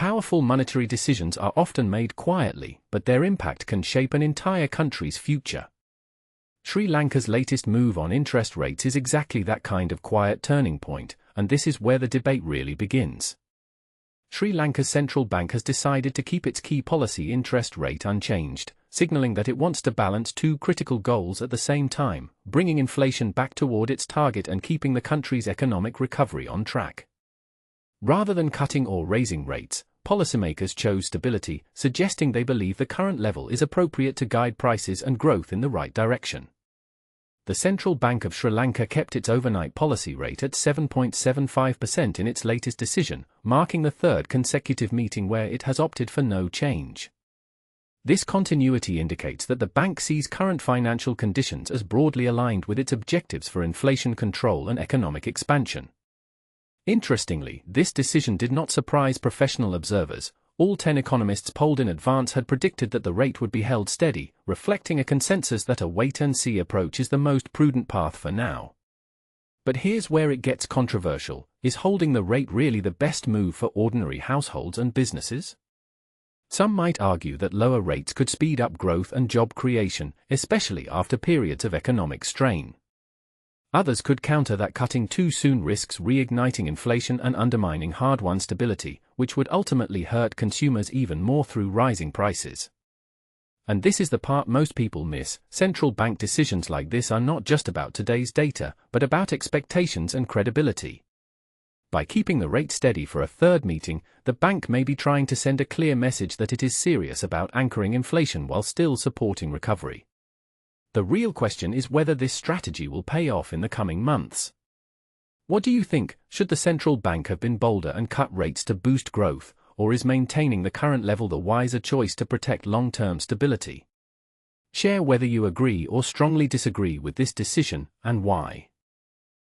Powerful monetary decisions are often made quietly, but their impact can shape an entire country's future. Sri Lanka's latest move on interest rates is exactly that kind of quiet turning point, and this is where the debate really begins. Sri Lanka's central bank has decided to keep its key policy interest rate unchanged, signaling that it wants to balance two critical goals at the same time, bringing inflation back toward its target and keeping the country's economic recovery on track. Rather than cutting or raising rates, policymakers chose stability, suggesting they believe the current level is appropriate to guide prices and growth in the right direction. The Central Bank of Sri Lanka kept its overnight policy rate at 7.75% in its latest decision, marking the third consecutive meeting where it has opted for no change. This continuity indicates that the bank sees current financial conditions as broadly aligned with its objectives for inflation control and economic expansion. Interestingly, this decision did not surprise professional observers. All 10 economists polled in advance had predicted that the rate would be held steady, reflecting a consensus that a wait-and-see approach is the most prudent path for now. But here's where it gets controversial. Is holding the rate really the best move for ordinary households and businesses? Some might argue that lower rates could speed up growth and job creation, especially after periods of economic strain. Others could counter that cutting too soon risks reigniting inflation and undermining hard-won stability, which would ultimately hurt consumers even more through rising prices. And this is the part most people miss. Central bank decisions like this are not just about today's data, but about expectations and credibility. By keeping the rate steady for a third meeting, the bank may be trying to send a clear message that it is serious about anchoring inflation while still supporting recovery. The real question is whether this strategy will pay off in the coming months. What do you think? Should the central bank have been bolder and cut rates to boost growth, or is maintaining the current level the wiser choice to protect long-term stability? Share whether you agree or strongly disagree with this decision, and why.